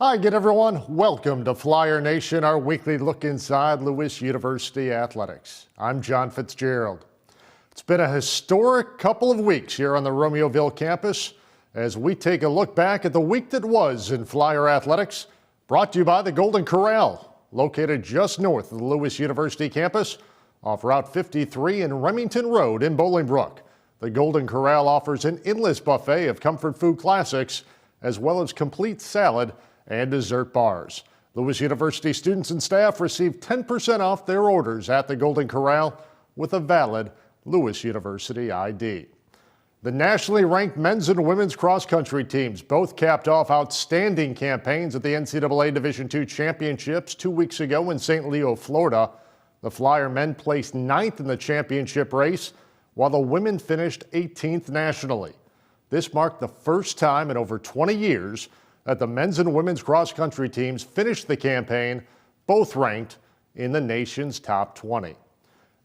Hi again, everyone. Welcome to Flyer Nation, our weekly look inside Lewis University athletics. I'm John Fitzgerald. It's been a historic couple of weeks here on the Romeoville campus as we take a look back at the week that was in Flyer athletics, brought to you by the Golden Corral, located just north of the Lewis University campus off Route 53 and Remington Road in Bolingbrook. The Golden Corral offers an endless buffet of comfort food classics as well as complete salad and dessert bars. Lewis University students and staff receive 10% off their orders at the Golden Corral with a valid Lewis University ID. The nationally ranked men's and women's cross-country teams both capped off outstanding campaigns at the NCAA Division II Championships 2 weeks ago in St. Leo, Florida. The Flyer men placed 9th in the championship race, while the women finished 18th nationally. This marked the first time in over 20 years that the men's and women's cross-country teams finished the campaign, both ranked in the nation's top 20.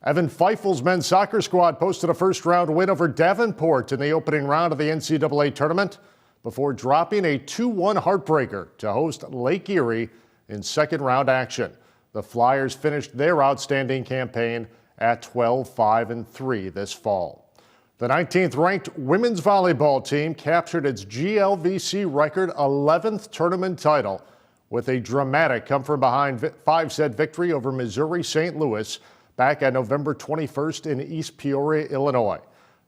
Evan Sholudko's men's soccer squad posted a first-round win over Davenport in the opening round of the NCAA tournament before dropping a 2-1 heartbreaker to host Lake Erie in second-round action. The Flyers finished their outstanding campaign at 12-5-3 this fall. The 19th-ranked women's volleyball team captured its GLVC record 11th tournament title with a dramatic come-from-behind 5-set victory over Missouri St. Louis back on November 21st in East Peoria, Illinois.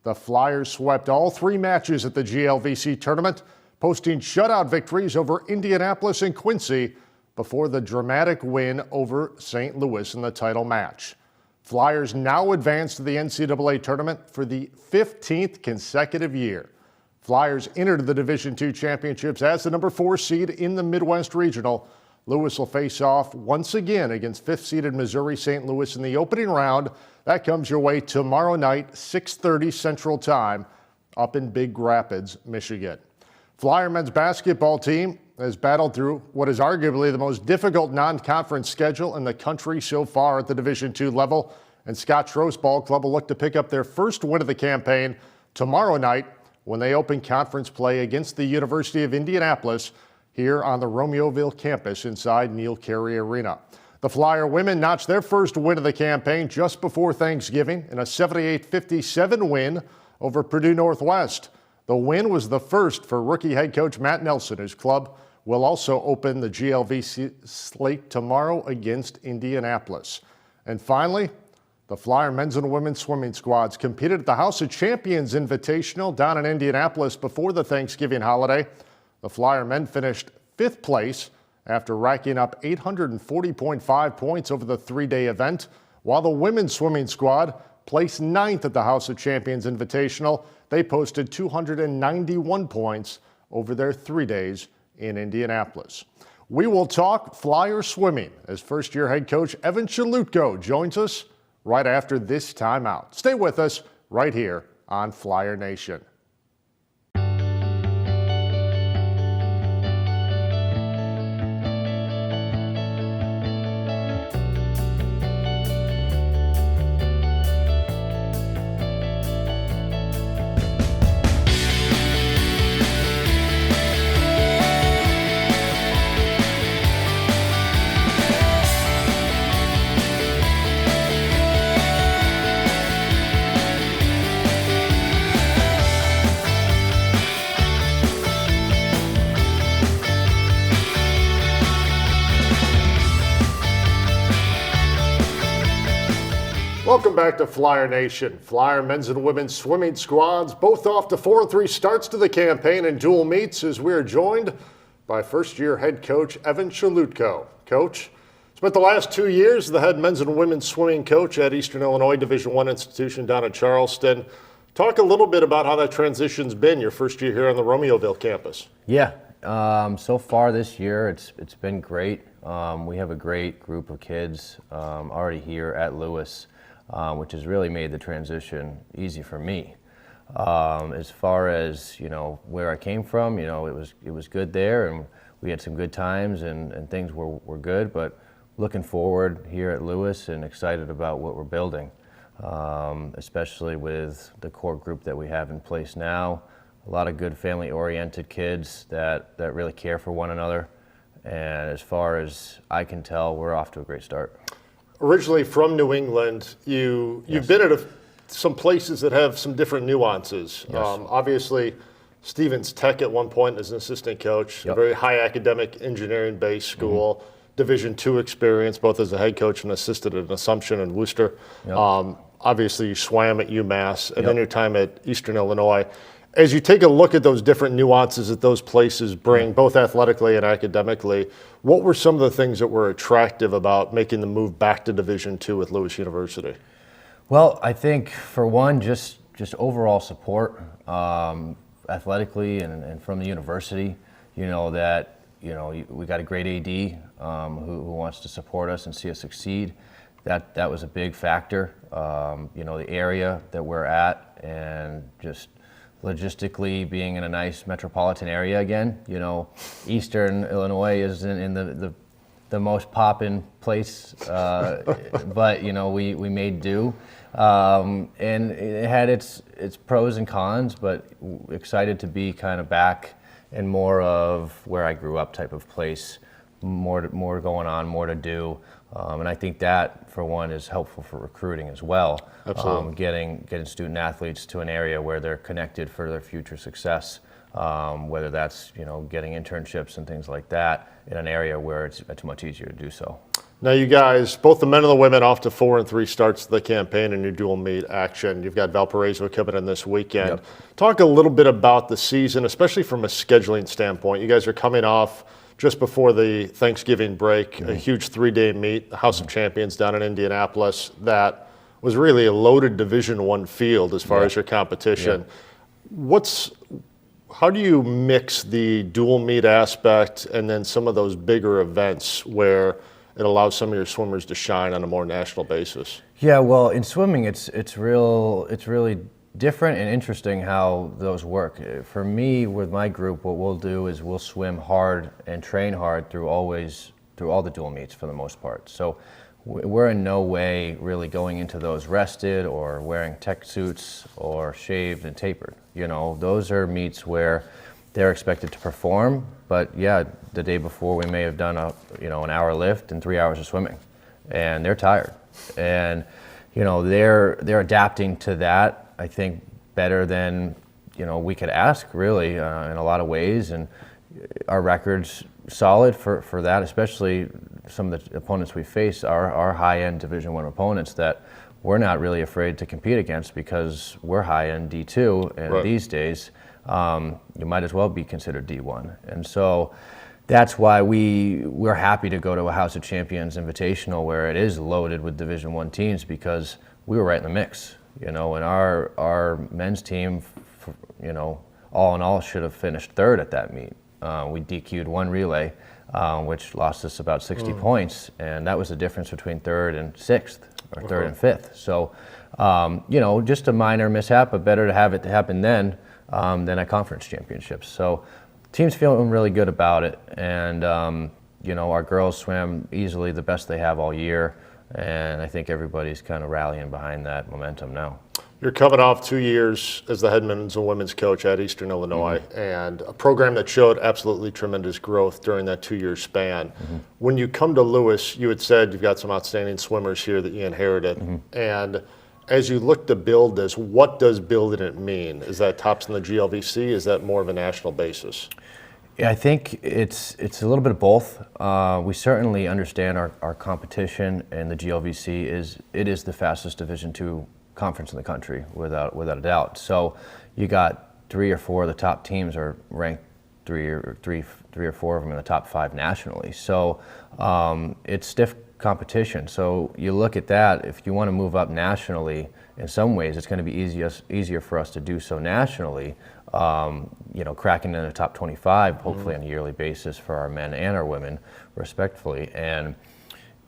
The Flyers swept all 3 matches at the GLVC tournament, posting shutout victories over Indianapolis and Quincy before the dramatic win over St. Louis in the title match. Flyers now advance to the NCAA tournament for the 15th consecutive year. Flyers entered the Division II championships as the number 4 seed in the Midwest Regional. Lewis will face off once again against 5th-seeded Missouri St. Louis in the opening round. That comes your way tomorrow night, 6:30 Central Time, up in Big Rapids, Michigan. Flyer men's basketball team has battled through what is arguably the most difficult non-conference schedule in the country so far at the Division II level, and Scott Trost Ball Club will look to pick up their first win of the campaign tomorrow night when they open conference play against the University of Indianapolis here on the Romeoville campus inside Neil Carey Arena. The Flyer women notched their first win of the campaign just before Thanksgiving in a 78-57 win over Purdue Northwest. The win was the first for rookie head coach Matt Nelson, whose club will also open the GLVC slate tomorrow against Indianapolis. And finally, the Flyer men's and women's swimming squads competed at the House of Champions Invitational down in Indianapolis before the Thanksgiving holiday. The Flyer men finished 5th place after racking up 840.5 points over the 3-day event, while the women's swimming squad placed 9th at the House of Champions Invitational. They posted 291 points over their 3 days in Indianapolis. We will talk Flyer swimming as first-year head coach Evan Sholudko joins us right after this timeout. Stay with us right here on Flyer Nation. Welcome back to Flyer Nation. Flyer men's and women's swimming squads both off to 4-3 starts to the campaign in dual meets as we are joined by first-year head coach Evan Sholudko. Coach, spent the last 2 years the head men's and women's swimming coach at Eastern Illinois Division I institution down in Charleston. Talk a little bit about how that transition's been your first year here on the Romeoville campus. Yeah, so far this year it's been great. We have a great group of kids already here at Lewis. Which has really made the transition easy for me. As far as where I came from, it was good there, and we had some good times, and things were good. But looking forward here at Lewis and excited about what we're building, especially with the core group that we have in place now. A lot of good family-oriented kids that really care for one another, And as far as I can tell, we're off to a great start. Originally from New England, you've been at some places that have some different nuances. Yes. Obviously, Stevens Tech at one point as an assistant coach, a very high academic engineering-based school, Division II experience, both as a head coach and assistant at Assumption and Worcester. Obviously, you swam at UMass, and then your time at Eastern Illinois. As you take a look at those different nuances that those places bring, both athletically and academically, what were some of the things that were attractive about making the move back to Division II with Lewis University? Well, I think for one, just overall support, athletically and from the university. We got a great AD who wants to support us and see us succeed. That was a big factor. The area that we're at, and just logistically being in a nice metropolitan area again. Eastern Illinois isn't in the most poppin' place, but we made do, and it had its pros and cons. But excited to be kind of back in more of where I grew up type of place, more going on, more to do. And I think that, for one, is helpful for recruiting as well. Absolutely. Getting student athletes to an area where they're connected for their future success, whether that's getting internships and things like that in an area where it's much easier to do so. Now you guys, both the men and the women, off to 4-3 starts to the campaign in your dual meet action. You've got Valparaiso coming in this weekend. Yep. Talk a little bit about the season, especially from a scheduling standpoint. You guys are coming off just before the Thanksgiving break, a huge 3-day meet, the House of Champions down in Indianapolis. That was really a loaded Division I field as far as your competition. How do you mix the dual meet aspect and then some of those bigger events where it allows some of your swimmers to shine on a more national basis? Yeah, well, in swimming, it's really different and interesting how those work. For me, with my group, what we'll do is we'll swim hard and train hard through all the dual meets for the most part. So we're in no way really going into those rested or wearing tech suits or shaved and tapered. Those are meets where they're expected to perform, but the day before we may have done an hour lift and 3 hours of swimming, and they're tired, and they're adapting to that, I think, better than we could ask, really, in a lot of ways. And our record's solid for that, especially some of the opponents we face are high-end Division I opponents that we're not really afraid to compete against because we're high-end D2, and these days you might as well be considered D1. And so that's why we're happy to go to a House of Champions Invitational where it is loaded with Division I teams, because we were right in the mix. And our men's team, all in all, should have finished third at that meet. We DQ'd one relay, which lost us about 60 points, and that was the difference between third and sixth, or third and fifth. So, just a minor mishap, but better to have it happen then than at conference championships. So, team's feeling really good about it, and our girls swam easily the best they have all year. And I think everybody's kind of rallying behind that momentum now. You're coming off 2 years as the head men's and women's coach at Eastern Illinois, and a program that showed absolutely tremendous growth during that 2-year span. When you come to Lewis, you had said you've got some outstanding swimmers here that you inherited. And as you look to build this, what does building it mean? Is that tops in the GLVC? Is that more of a national basis? Yeah, I think it's a little bit of both. We certainly understand our competition, and the GLVC is the fastest Division II conference in the country, without a doubt. So you got 3 or 4 of the top teams are ranked three or four of them in the top 5 nationally. So it's stiff competition. So you look at that. If you want to move up nationally, in some ways, it's going to be easier for us to do so nationally. Cracking in the top 25, hopefully on a yearly basis for our men and our women, respectfully, and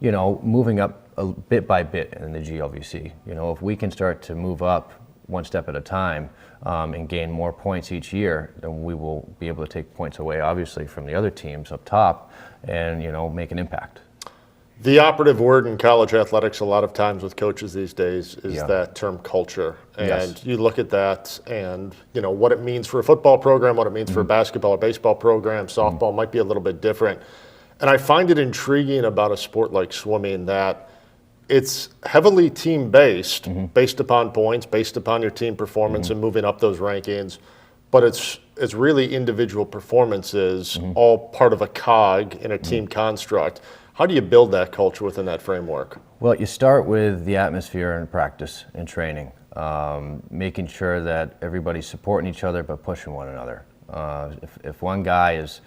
moving up a bit by bit in the GLVC. If we can start to move up one step at a time and gain more points each year, then we will be able to take points away, obviously, from the other teams up top, and make an impact. The operative word in college athletics a lot of times with coaches these days is that term culture. And you look at that and, what it means for a football program, what it means for a basketball or baseball program, softball might be a little bit different. And I find it intriguing about a sport like swimming that it's heavily team-based, based upon points, based upon your team performance and moving up those rankings. But it's really individual performances, all part of a cog in a team construct. How do you build that culture within that framework? Well, you start with the atmosphere in practice and training, making sure that everybody's supporting each other but pushing one another. If one guy is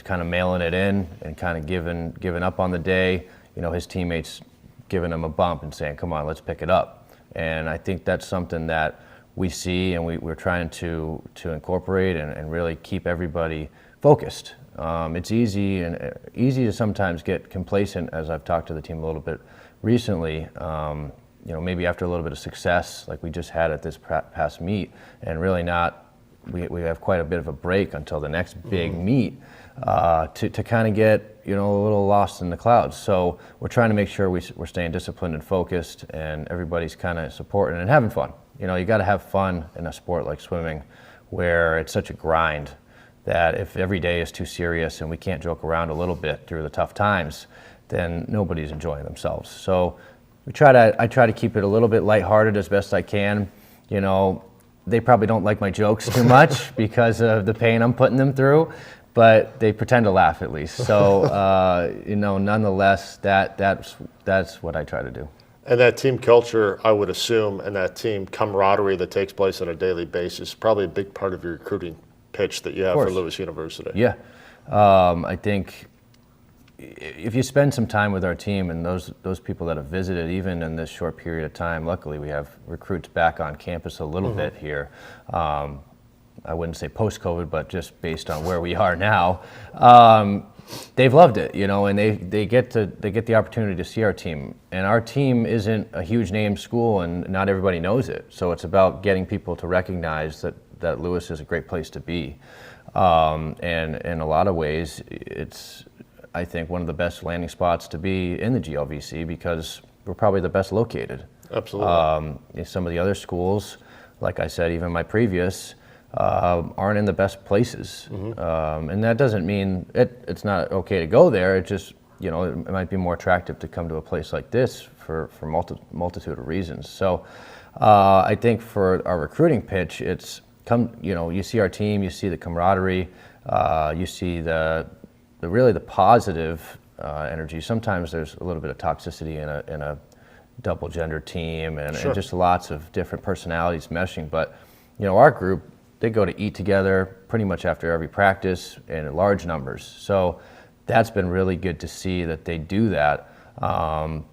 kind of mailing it in and kind of giving up on the day, his teammates giving him a bump and saying, "Come on, let's pick it up." And I think that's something that we see, and we're trying to incorporate and really keep everybody focused. It's easy to sometimes get complacent, as I've talked to the team a little bit recently. Maybe after a little bit of success, like we just had at this past meet, and really not. We have quite a bit of a break until the next big meet to kind of get a little lost in the clouds. So we're trying to make sure we're staying disciplined and focused, and everybody's kind of supporting and having fun. You got to have fun in a sport like swimming, where it's such a grind that if every day is too serious and we can't joke around a little bit through the tough times, then nobody's enjoying themselves. So I try to keep it a little bit lighthearted as best I can. They probably don't like my jokes too much because of the pain I'm putting them through, but they pretend to laugh at least. So, nonetheless, that's what I try to do. And that team culture, I would assume, and that team camaraderie that takes place on a daily basis, is probably a big part of your recruiting pitch that you have for Lewis University. Yeah. I think if you spend some time with our team and those people that have visited, even in this short period of time, luckily we have recruits back on campus a little bit here. I wouldn't say post-COVID, but just based on where we are now, they've loved it, and they get the opportunity to see our team. And our team isn't a huge name school, and not everybody knows it. So it's about getting people to recognize that Lewis is a great place to be. And in a lot of ways, it's, I think, one of the best landing spots to be in the GLVC because we're probably the best located. Absolutely. Some of the other schools, like I said, even my previous, aren't in the best places. And that doesn't mean it's not okay to go there. It just, it might be more attractive to come to a place like this for multitude of reasons. So I think for our recruiting pitch, it's you see our team, you see the camaraderie, you see the positive energy. Sometimes there's a little bit of toxicity in a double gender team and just lots of different personalities meshing. But our group, they go to eat together pretty much after every practice in large numbers. So that's been really good to see that they do that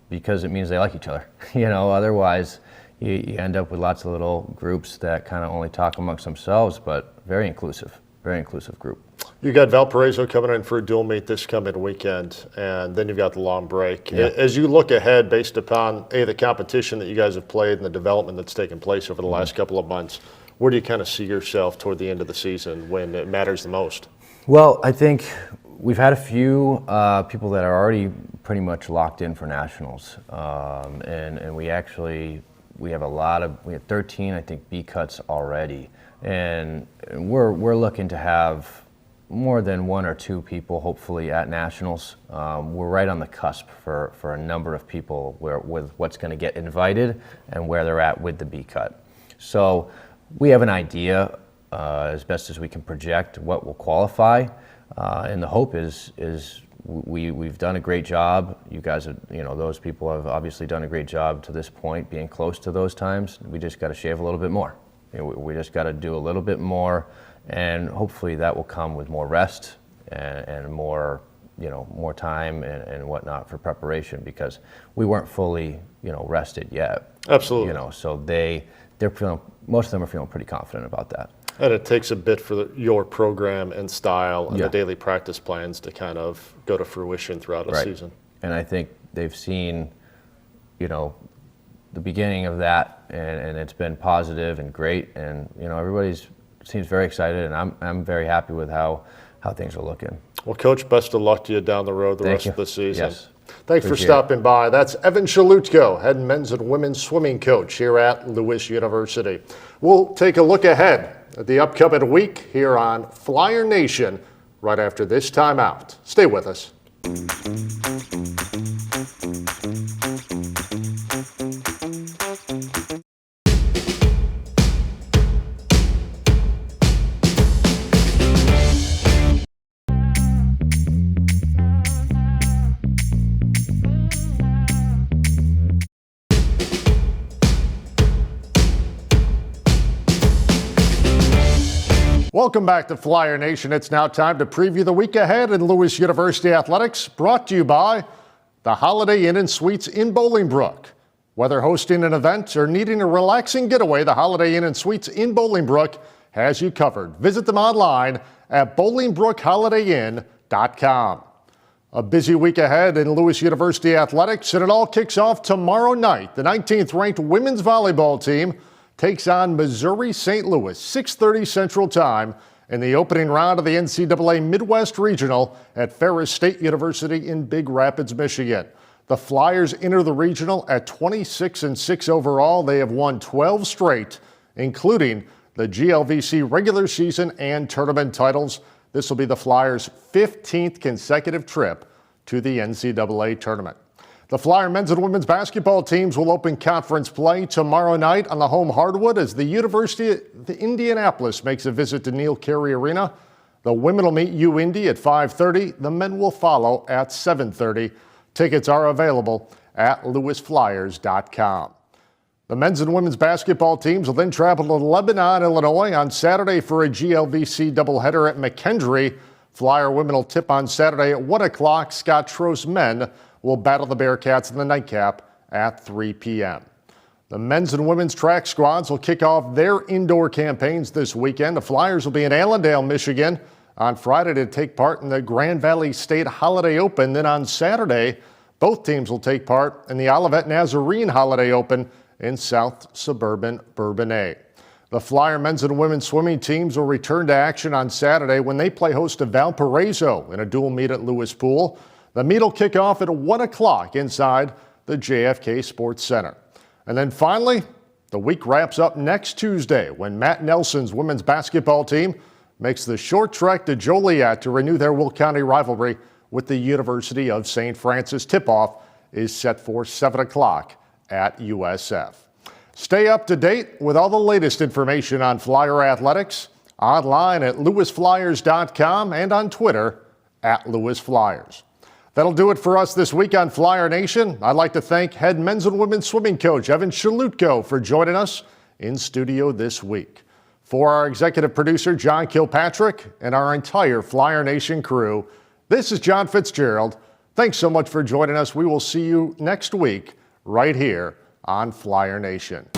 because it means they like each other. Otherwise you end up with lots of little groups that kind of only talk amongst themselves, but very inclusive group. You got Valparaiso coming in for a dual meet this coming weekend, and then you've got the long break. Yeah. As you look ahead, based upon the competition that you guys have played and the development that's taken place over the last couple of months, where do you kind of see yourself toward the end of the season when it matters the most? Well, I think we've had a few people that are already pretty much locked in for nationals, and we have 13, I think, B cuts already, and we're looking to have more than one or two people hopefully at nationals. We're right on the cusp for a number of people with what's going to get invited and where they're at with the B cut. So we have an idea as best as we can project what will qualify, and the hope is we've done a great job. You guys have, those people have obviously done a great job to this point, being close to those times. We just got to shave a little bit more. We just got to do a little bit more, and hopefully that will come with more rest and more, more time and whatnot for preparation, because we weren't fully, rested yet. Absolutely. So they're feeling, most of them are feeling pretty confident about that. And it takes a bit for your program and style and the daily practice plans to kind of go to fruition throughout a season. And I think they've seen, the beginning of that, and it's been positive and great, and everybody seems very excited, and I'm very happy with how things are looking. Well, Coach, best of luck to you down the road the rest of the season. Yes. Thanks for stopping by. That's Evan Sholudko, head men's and women's swimming coach here at Lewis University. We'll take a look ahead at the upcoming week here on Flyer Nation right after this timeout. Stay with us. Welcome back to Flyer Nation. It's now time to preview the week ahead in Lewis University Athletics, brought to you by the Holiday Inn and Suites in Bolingbrook. Whether hosting an event or needing a relaxing getaway, the Holiday Inn and Suites in Bolingbrook has you covered. Visit them online at BolingbrookHolidayInn.com. A busy week ahead in Lewis University Athletics, and it all kicks off tomorrow night. The 19th ranked women's volleyball team takes on Missouri St. Louis, 6:30 Central Time, in the opening round of the NCAA Midwest Regional at Ferris State University in Big Rapids, Michigan. The Flyers enter the regional at 26-6 overall. They have won 12 straight, including the GLVC regular season and tournament titles. This will be the Flyers' 15th consecutive trip to the NCAA tournament. The Flyer men's and women's basketball teams will open conference play tomorrow night on the home hardwood as the University of Indianapolis makes a visit to Neil Carey Arena. The women will meet UIndy at 5:30. The men will follow at 7:30. Tickets are available at lewisflyers.com. The men's and women's basketball teams will then travel to Lebanon, Illinois on Saturday for a GLVC doubleheader at McKendree. Flyer women will tip on Saturday at 1 o'clock. Scott Trost men will battle the Bearcats in the nightcap at 3 p.m. The men's and women's track squads will kick off their indoor campaigns this weekend. The Flyers will be in Allendale, Michigan on Friday to take part in the Grand Valley State Holiday Open. Then on Saturday, both teams will take part in the Olivet Nazarene Holiday Open in South Suburban Bourbonnais. The Flyer men's and women's swimming teams will return to action on Saturday when they play host to Valparaiso in a dual meet at Lewis Pool. The meet will kick off at 1 o'clock inside the JFK Sports Center. And then finally, the week wraps up next Tuesday when Matt Nelson's women's basketball team makes the short trek to Joliet to renew their Will County rivalry with the University of St. Francis. Tip-off is set for 7 o'clock at USF. Stay up to date with all the latest information on Flyer athletics online at lewisflyers.com and on Twitter at lewisflyers. That'll do it for us this week on Flyer Nation. I'd like to thank head men's and women's swimming coach Evan Sholudko for joining us in studio this week. For our executive producer John Kilpatrick and our entire Flyer Nation crew, this is John Fitzgerald. Thanks so much for joining us. We will see you next week right here on Flyer Nation.